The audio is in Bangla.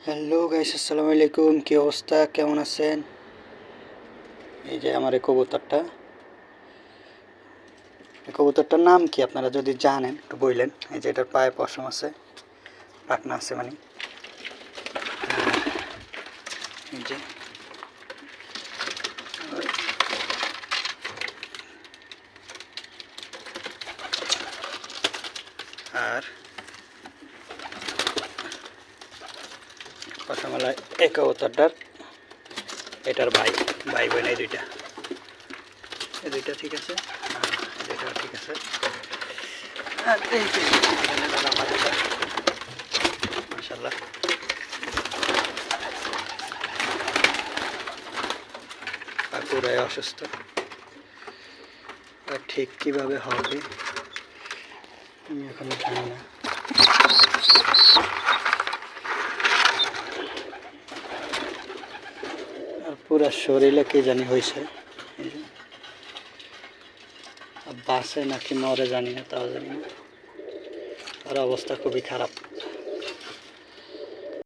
হ্যালো গাইস, আসসালামু আলাইকুম। কি অবস্থা, কেমন আছেন? এই যে আমার এই কবুতরটার নাম কি আপনারা যদি জানেন একটু বললেন। এই যে এটার পায়ে পশম আছে, পাখনা আছে মানে। এই যে আর পশমওয়ালা এই কবুতরটার এটার ভাই ভাই বোন এই দুইটা ঠিক আছে, এটাও ঠিক আছে। আর এই যে মাশাআল্লাহ আর পুরাই অসুস্থ। আর ঠিক কিভাবে হবে আমি এখনো জানি না। আর পুরা শরীরে কি জানি হয়েছে, বাসে নাকি মরে জানি না, তাও জানি না। আর অবস্থা খুবই খারাপ।